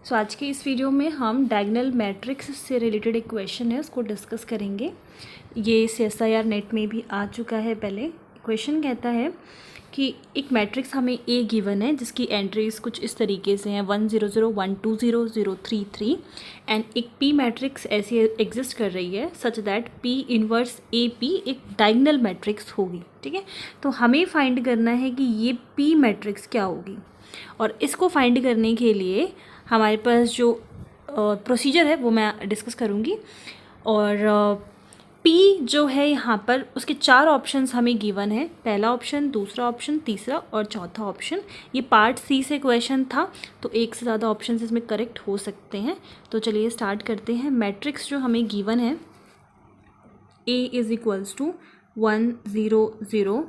सो आज के इस वीडियो में हम डायगोनल मैट्रिक्स से रिलेटेड एक क्वेश्चन है उसको डिस्कस करेंगे। ये CSIR नेट में भी आ चुका है। पहले क्वेश्चन कहता है कि एक मैट्रिक्स हमें ए गिवन है जिसकी एंट्रीज कुछ इस तरीके से हैं 1 0 0 1 2 0 0 3 3 एंड एक पी मैट्रिक्स ऐसी एग्जिस्ट कर रही है such that P inverse A P एक डायगोनल मैट्रिक्स होगी। ठीक है, तो हमें फाइंड करना है कि ये पी मैट्रिक्स क्या होगी, और इसको फाइंड करने के लिए हमारे पास जो प्रोसीजर है वो मैं डिस्कस करूँगी। और पी जो है यहाँ पर उसके 4 ऑप्शंस हमें गिवन है, पहला ऑप्शन, दूसरा ऑप्शन, तीसरा और चौथा ऑप्शन। ये पार्ट सी से क्वेश्चन था तो एक से ज़्यादा ऑप्शन इसमें करेक्ट हो सकते हैं। तो चलिए स्टार्ट करते हैं। मैट्रिक्स जो हमें गिवन है A इज़ इक्वल्स टू 1 0 0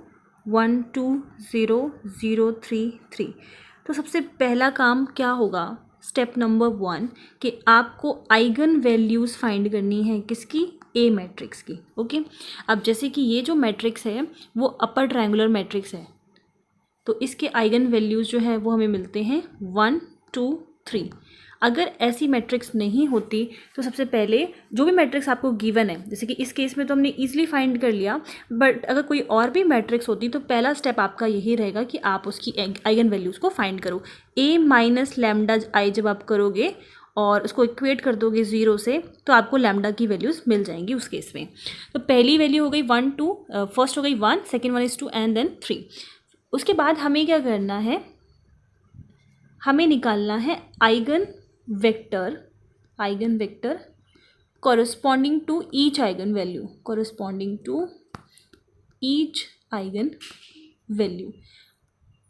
1 2 0 0 3 3। तो सबसे पहला काम क्या होगा, स्टेप नंबर 1 कि आपको आइगन वैल्यूज़ फाइंड करनी है किसकी, ए मैट्रिक्स की। ओके, अब जैसे कि ये जो मैट्रिक्स है वो अपर ट्रायंगुलर मैट्रिक्स है तो इसके आइगन वैल्यूज़ जो है वो हमें मिलते हैं 1 2 3। अगर ऐसी मैट्रिक्स नहीं होती तो सबसे पहले जो भी मैट्रिक्स आपको गिवन है, जैसे कि इस केस में तो हमने ईजिली फाइंड कर लिया, बट अगर कोई और भी मैट्रिक्स होती तो पहला स्टेप आपका यही रहेगा कि आप उसकी आइगन वैल्यूज़ को फाइंड करो। ए माइनस लैम्डा आई जब आप करोगे और उसको इक्वेट कर दोगे 0 से तो आपको लैम्डा की वैल्यूज़ मिल जाएंगी उस केस में। तो पहली वैल्यू हो गई 1 2, फर्स्ट हो गई 1, सेकेंड 1 is 2 एंड देन 3। उसके बाद हमें क्या करना है, हमें निकालना है eigenvector corresponding to each eigenvalue.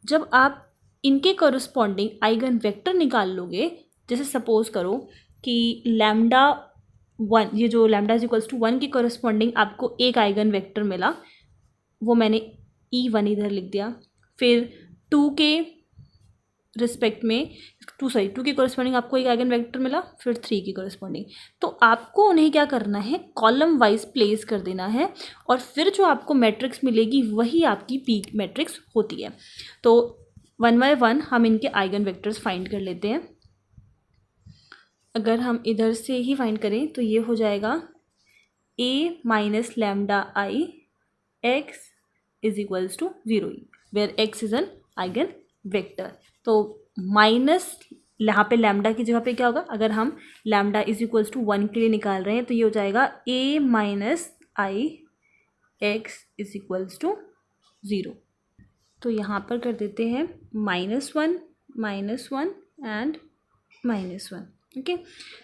जब आप इनके कॉरस्पॉन्डिंग आइगन वेक्टर निकाल लोगे, जैसे सपोज करो कि लैम्डा 1, ये जो लैम्डा इज इक्वल्स टू 1 के कॉरस्पॉन्डिंग आपको एक आइगन वेक्टर मिला, वो मैंने E1 इधर लिख दिया। फिर 2 के रिस्पेक्ट में 2 के कॉरस्पॉन्डिंग आपको एक आइगन वेक्टर मिला, फिर 3 की कॉरस्पॉन्डिंग। तो आपको उन्हें क्या करना है, कॉलम वाइज प्लेस कर देना है और फिर जो आपको मैट्रिक्स मिलेगी वही आपकी पी मैट्रिक्स होती है। तो 1 बाय 1 हम इनके आइगन वेक्टर्स फाइंड कर लेते हैं। अगर हम इधर से ही फाइंड करें तो ये हो जाएगा A minus lambda I X is equals to 0 where x is an eigenvector. तो माइनस यहाँ पे लैम्डा की जगह पे क्या होगा, अगर हम लैम्डा इज इक्वल्स टू 1 के लिए निकाल रहे हैं तो ये हो जाएगा A minus I X is equals to 0। तो यहाँ पर कर देते हैं -1 एंड -1। ओके,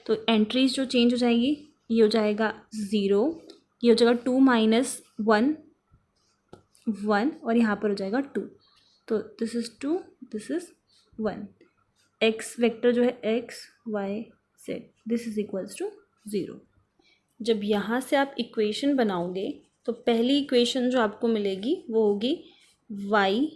तो एंट्रीज जो चेंज हो जाएगी, ये हो जाएगा 0, ये हो जाएगा 2 माइनस 1 1 और यहाँ पर हो जाएगा 2। तो this is 2, this is 1। X vector जो है x y z, this is equals to 0। जब यहाँ से आप इक्वेशन बनाओगे तो पहली इक्वेशन जो आपको मिलेगी वो होगी y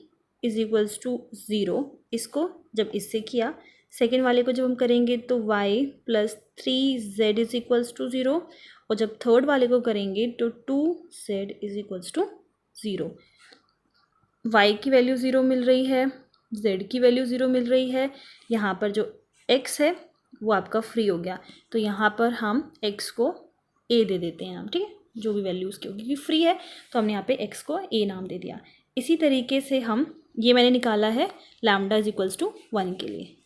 इज इक्वल्स टू 0। इसको जब इससे किया, सेकेंड वाले को जब हम करेंगे तो y plus 3z is equals to 0, और जब थर्ड वाले को करेंगे तो 2z is equals to 0। y की वैल्यू 0 मिल रही है, z की वैल्यू 0 मिल रही है, यहाँ पर जो x है वो आपका फ्री हो गया। तो यहाँ पर हम x को a दे देते हैं हम, ठीक है, जो भी वैल्यू उसकी होगी, क्योंकि फ्री है तो हमने यहाँ पे x को a नाम दे दिया। इसी तरीके से हम, ये मैंने निकाला है लैम्डा इज इक्वल्स टू 1 के लिए।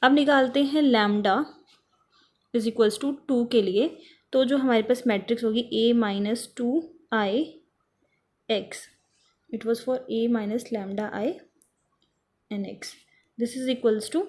अब निकालते हैं लैम्डा इज इक्वल्स टू 2 के लिए। तो जो हमारे पास मैट्रिक्स होगी A minus 2 I X, it was for A minus lambda I N X, this is equals to,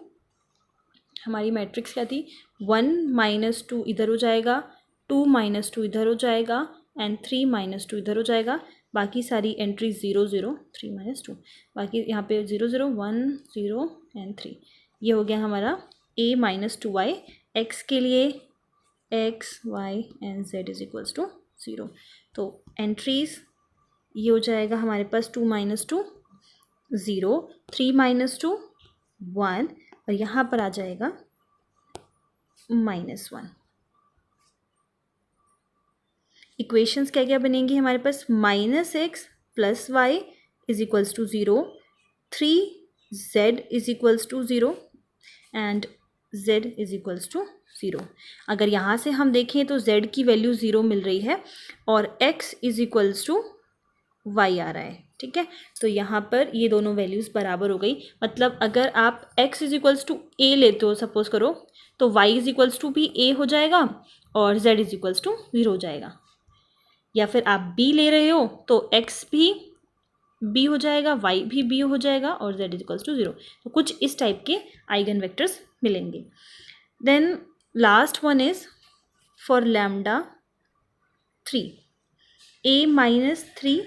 हमारी मैट्रिक्स क्या थी, 1 माइनस 2 इधर हो जाएगा, 2 माइनस 2 इधर हो जाएगा एंड 3 माइनस 2 इधर हो जाएगा। बाकी सारी एंट्री 0 0 3 माइनस 2, बाकी यहाँ पे 0 0 1 0 एंड 3। ये हो गया हमारा A माइनस 2 वाई, एक्स के लिए x y and z is equals to 0। तो एंट्रीज ये हो जाएगा हमारे पास 2 माइनस 2 0, 3 माइनस 2 1 और यहाँ पर आ जाएगा -1। इक्वेशंस क्या क्या बनेंगी हमारे पास, -x plus y is equals to 0, 3z is equals to 0 and z is equals to 0। अगर यहाँ से हम देखें तो z की वैल्यू 0 मिल रही है और x is equals to y आ रहा है, ठीक है। तो यहाँ पर ये दोनों वैल्यूज़ बराबर हो गई। मतलब अगर आप x is equals to a लेते हो सपोज करो, तो y इज इक्वल्स टू भी a हो जाएगा और z इज इक्वल्स टू 0 हो जाएगा। या फिर आप b ले रहे हो तो x भी b हो जाएगा, y भी b हो जाएगा और z इज इक्वल्स टू 0। तो कुछ इस टाइप के आइगन वेक्टर्स मिलेंगे। Then last one is for lambda 3 a minus 3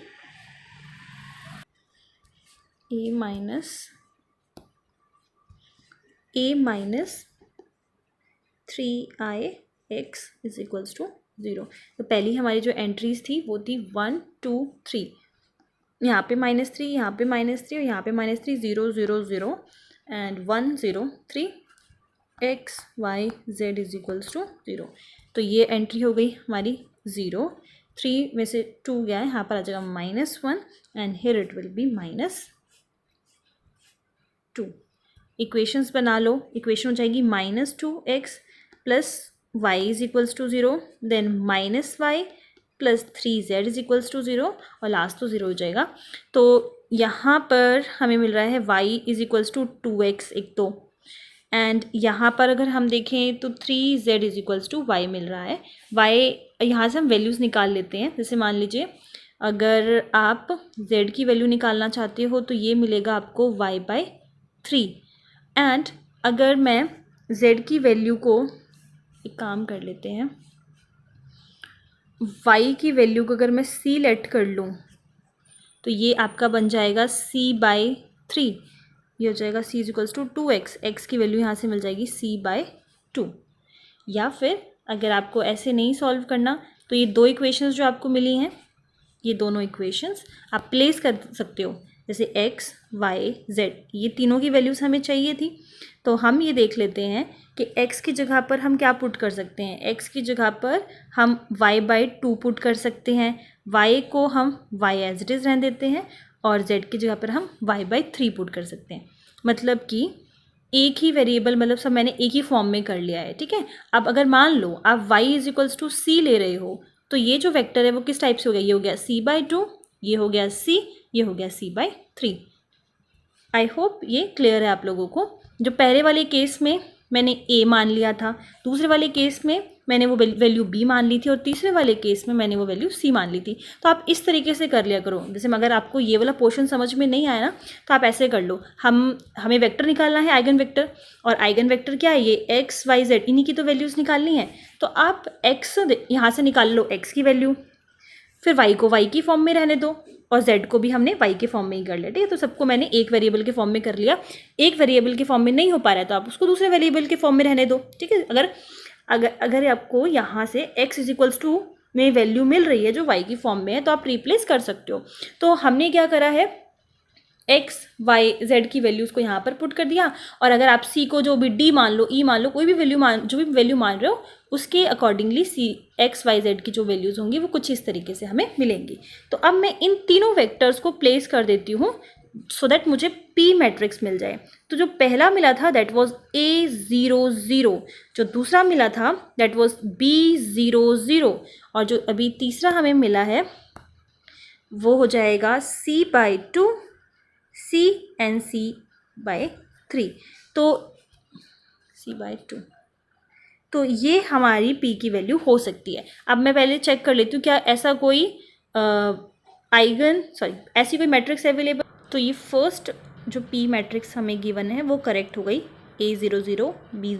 3i x is equals to 0। तो पहली हमारी जो एंट्रीज थी वो थी 1 2 3, यहाँ पे -3, यहाँ पे -3 और यहाँ पे -3, 0 0 0 and 1 0 3 x y z is equals to 0। तो ये एंट्री हो गई हमारी 0, 3 में से 2 गया है, यहाँ पर आ जाएगा -1 and here it will be -2। Equations बना लो। इक्वेशन हो जाएगी -2x plus y is equals to 0, then -y plus 3z is equals to 0 और लास्ट तो 0 हो जाएगा। तो यहाँ पर हमें मिल रहा है y is equals to 2x एक तो, एंड यहाँ पर अगर हम देखें तो 3z is equals to y मिल रहा है। y यहाँ से हम वैल्यूज़ निकाल लेते हैं। जैसे मान लीजिए अगर आप z की वैल्यू निकालना चाहते हो तो ये मिलेगा आपको y/3, एंड अगर मैं z की वैल्यू को, एक काम कर लेते हैं, y की वैल्यू को अगर मैं c लेट कर लूँ तो ये आपका बन जाएगा c/3। ये हो जाएगा c is equals to 2x, x की वैल्यू यहाँ से मिल जाएगी c/2। या फिर अगर आपको ऐसे नहीं सॉल्व करना तो ये दो इक्वेशंस जो आपको मिली हैं, ये दोनों इक्वेशंस आप प्लेस कर सकते हो। जैसे x y z ये तीनों की वैल्यूज़ हमें चाहिए थी, तो हम ये देख लेते हैं कि x की जगह पर हम क्या पुट कर सकते हैं। x की जगह पर हम y/2 पुट कर सकते हैं, y को हम y एज इट इज़ रहने देते हैं और z की जगह पर हम y/3 पुट कर सकते हैं। मतलब कि एक ही वेरिएबल, मतलब सब मैंने एक ही फॉर्म में कर लिया है, ठीक है। अब अगर मान लो आप y is equals to c ले रहे हो तो ये जो वेक्टर है वो किस टाइप से हो गया, ये हो गया c/2, ये हो गया c, ये हो गया c/3। आई होप ये क्लियर है आप लोगों को। जो पहले वाले केस में मैंने a मान लिया था, दूसरे वाले केस में मैंने वो वैल्यू b मान ली थी और तीसरे वाले केस में मैंने वो वैल्यू c मान ली थी। तो आप इस तरीके से कर लिया करो। जैसे अगर आपको ये वाला पोर्शन समझ में नहीं आया ना तो आप ऐसे कर लो, हमें वेक्टर निकालना है, आइगन वेक्टर, और आइगन वेक्टर क्या है, ये x y z, इन्हीं की तो वैल्यूज़ निकालनी है। तो आप x यहाँ से निकाल लो x की वैल्यू, फिर y को y की फॉर्म में रहने दो और z को भी हमने y के फॉर्म में ही कर लिया, ठीक है। तो सबको मैंने एक वेरिएबल के फॉर्म में कर लिया। एक वेरिएबल के फॉर्म में नहीं हो पा रहा है तो आप उसको दूसरे वेरिएबल के फॉर्म में रहने दो, ठीक है। अगर आपको यहाँ से x इज इक्वल्स टू में वैल्यू मिल रही है जो y की फॉर्म में है तो आप रिप्लेस कर सकते हो। तो हमने क्या करा है, x y z की वैल्यूज़ को यहाँ पर पुट कर दिया, और अगर आप c को जो भी d मान लो, e मान लो, कोई भी वैल्यू जो भी वैल्यू मान रहे हो उसके accordingly c x y z की जो वैल्यूज़ होंगी वो कुछ इस तरीके से हमें मिलेंगी। तो अब मैं इन तीनों वेक्टर्स को प्लेस कर देती हूँ सो दैट मुझे p मैट्रिक्स मिल जाए। तो जो पहला मिला था दैट वाज a0 0, जो दूसरा मिला था दैट वाज b0 0, और जो अभी तीसरा हमें मिला है वो हो जाएगा c/2 c and c/3। तो c/2, तो ये हमारी p की वैल्यू हो सकती है। अब मैं पहले चेक कर लेती हूँ क्या ऐसा कोई ऐसी कोई मैट्रिक्स अवेलेबल। तो ये फर्स्ट जो p मैट्रिक्स हमें गिवन है वो करेक्ट हो गई, a0 0 b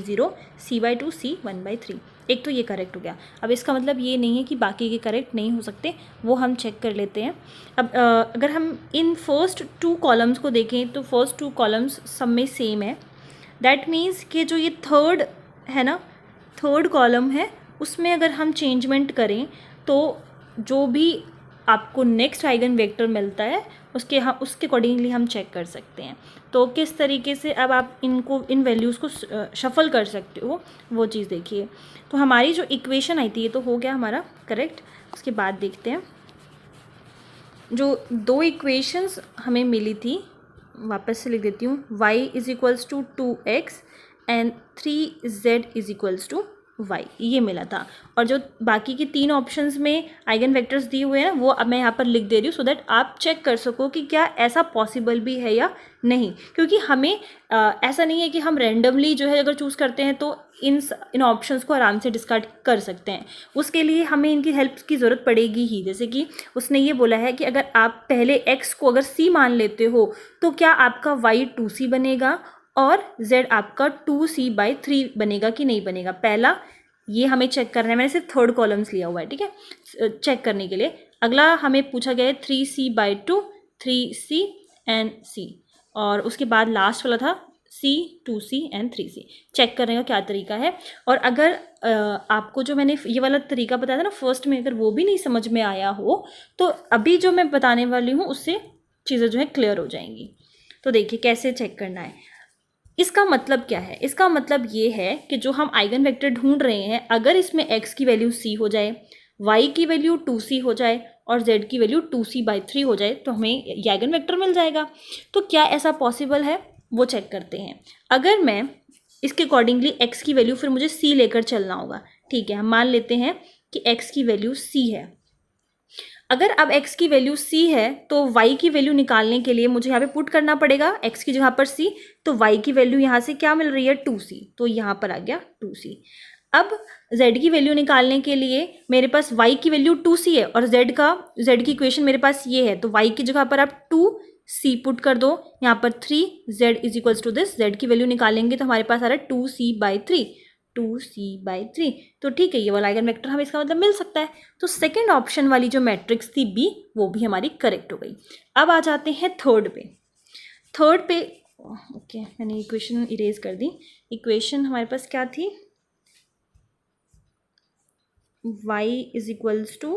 0 c/2 c 1/3। एक तो ये करेक्ट हो गया। अब इसका मतलब ये नहीं है कि बाकी के करेक्ट नहीं हो सकते, वो हम चेक कर लेते हैं। अब अगर हम इन फर्स्ट 2 कॉलम्स को देखें तो फर्स्ट 2 कॉलम्स सब में सेम है। दैट मीन्स कि जो ये थर्ड है ना, थर्ड कॉलम है, उसमें अगर हम चेंजमेंट करें तो जो भी आपको नेक्स्ट आइगन वेक्टर मिलता है उसके अकॉर्डिंगली हम चेक कर सकते हैं। तो किस तरीके से अब आप इन वैल्यूज़ को शफल कर सकते हो वो चीज़ देखिए। तो हमारी जो इक्वेशन आई थी ये तो हो गया हमारा करेक्ट। उसके बाद देखते हैं जो 2 इक्वेशंस हमें मिली थी, वापस से लिख देती हूँ। y is equals to 2x and 3z is equals to Y, ये मिला था। और जो बाकी के 3 ऑप्शंस में आइगन वेक्टर्स दिए हुए हैं वो अब मैं यहाँ पर लिख दे रही हूँ सो दैट आप चेक कर सको कि क्या ऐसा पॉसिबल भी है या नहीं, क्योंकि हमें ऐसा नहीं है कि हम रैंडमली जो है अगर चूज़ करते हैं तो इन ऑप्शंस को आराम से डिस्कार्ड कर सकते हैं। उसके लिए हमें इनकी हेल्प की ज़रूरत पड़ेगी ही। जैसे कि उसने ये बोला है कि अगर आप पहले x को अगर c मान लेते हो तो क्या आपका y 2c बनेगा और z आपका 2c/3 बनेगा कि नहीं बनेगा। पहला ये हमें चेक करना है, मैंने सिर्फ थर्ड कॉलम्स लिया हुआ है, ठीक है, चेक करने के लिए। अगला हमें पूछा गया है 3c/2, 3c एंड c, और उसके बाद लास्ट वाला था c, 2c and 3c। Check करने का क्या तरीका है। और अगर आपको जो मैंने ये वाला तरीका बताया था ना फर्स्ट में, अगर वो भी नहीं समझ में आया हो तो अभी जो मैं बताने वाली हूँ उससे चीज़ें जो है क्लियर हो जाएंगी। तो देखिए कैसे चेक करना है। इसका मतलब क्या है, इसका मतलब ये है कि जो हम आइगन वेक्टर ढूंढ रहे हैं, अगर इसमें x की वैल्यू c हो जाए, y की वैल्यू 2c हो जाए और z की वैल्यू 2c/3 हो जाए तो हमें ये आइगन वेक्टर मिल जाएगा। तो क्या ऐसा पॉसिबल है वो चेक करते हैं। अगर मैं इसके अकॉर्डिंगली x की वैल्यू फिर मुझे c लेकर चलना होगा, ठीक है। हम मान लेते हैं कि x की वैल्यू c है। अगर अब x की वैल्यू c है तो y की वैल्यू निकालने के लिए मुझे यहाँ पे पुट करना पड़ेगा x की जगह पर c, तो y की वैल्यू यहाँ से क्या मिल रही है 2c, तो यहाँ पर आ गया 2c। अब z की वैल्यू निकालने के लिए मेरे पास y की वैल्यू 2c है और z की इक्वेशन मेरे पास ये है, तो y की जगह पर आप 2c पुट कर दो, यहाँ पर 3z is equals to this, z की वैल्यू निकालेंगे तो हमारे पास आ रहा है 2c/3, 2c/3। तो ठीक है, ये वाला आइगन वेक्टर हमें इसका मतलब मिल सकता है। तो सेकंड ऑप्शन वाली जो मैट्रिक्स थी बी वो भी हमारी करेक्ट हो गई। अब आ जाते हैं थर्ड पे। ओके, मैंने इक्वेशन इरेज कर दी। इक्वेशन हमारे पास क्या थी, y is equals to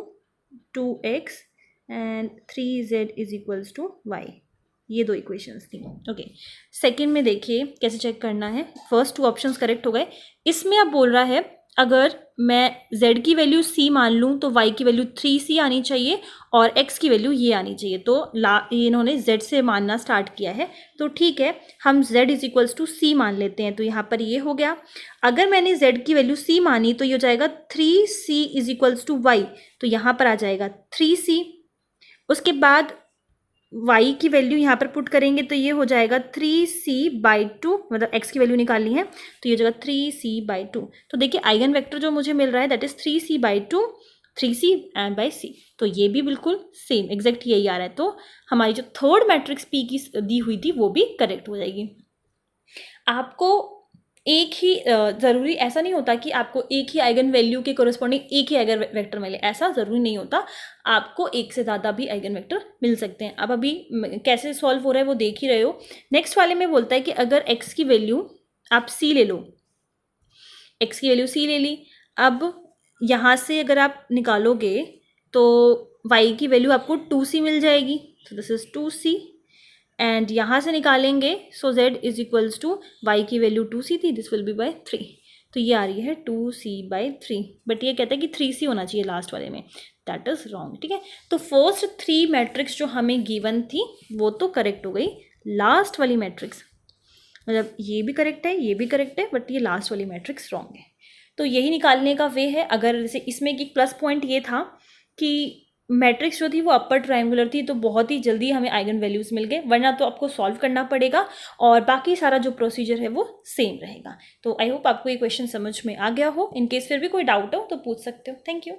2x and 3z is equals to y, ये 2 इक्वेशंस थी। ओके, सेकंड में देखिए कैसे चेक करना है। फर्स्ट 2 ऑप्शंस करेक्ट हो गए। इसमें अब बोल रहा है अगर मैं z की वैल्यू c मान लूँ तो y की वैल्यू 3c आनी चाहिए और x की वैल्यू ये आनी चाहिए। तो इन्होंने z से मानना स्टार्ट किया है, तो ठीक है हम z is equals to c मान लेते हैं। तो यहाँ पर ये हो गया। अगर मैंने z की वैल्यू c मानी तो ये हो जाएगा 3c is equals to y, तो यहाँ पर आ जाएगा 3c। उसके बाद y की वैल्यू यहाँ पर पुट करेंगे तो ये हो जाएगा 3c/2, मतलब x की वैल्यू निकालनी है तो ये हो जाएगा 3c/2। तो देखिए आइगन वेक्टर जो मुझे मिल रहा है that is 3c/2, 3c and by c, तो ये भी बिल्कुल सेम एग्जैक्ट यही आ रहा है। तो हमारी जो थर्ड मैट्रिक्स p की दी हुई थी वो भी करेक्ट हो जाएगी। आपको एक ही ज़रूरी ऐसा नहीं होता कि आपको एक ही आइगन वैल्यू के कोरस्पॉन्डिंग एक ही आइगन वेक्टर मिले, ऐसा ज़रूरी नहीं होता। आपको एक से ज़्यादा भी आइगन वेक्टर मिल सकते हैं। अब अभी कैसे सॉल्व हो रहा है वो देख ही रहे हो। नेक्स्ट वाले में बोलता है कि अगर x की वैल्यू आप c ले लो, x की वैल्यू c ले ली। अब यहाँ से अगर आप निकालोगे तो y की वैल्यू आपको 2c मिल जाएगी, तो दिस इज 2c। एंड यहाँ से निकालेंगे so z is equals to y की वैल्यू 2c थी, दिस विल बी बाय 3, तो ये आ रही है 2c/3। बट ये कहता है कि 3c होना चाहिए लास्ट वाले में, दैट इज रॉन्ग, ठीक है। तो फर्स्ट 3 मैट्रिक्स जो हमें गिवन थी वो तो करेक्ट हो गई। लास्ट वाली मैट्रिक्स मतलब ये भी करेक्ट है, ये भी करेक्ट है, बट ये लास्ट वाली मैट्रिक्स रॉन्ग है। तो यही निकालने का वे है। अगर जैसे इसमें एक प्लस पॉइंट ये था कि मैट्रिक्स जो थी वो अपर ट्रायंगुलर थी, तो बहुत ही जल्दी हमें आइगन वैल्यूज़ मिल गए, वरना तो आपको सॉल्व करना पड़ेगा और बाकी सारा जो प्रोसीजर है वो सेम रहेगा। तो आई होप आपको ये क्वेश्चन समझ में आ गया हो। इन केस फिर भी कोई डाउट हो तो पूछ सकते हो। Thank you.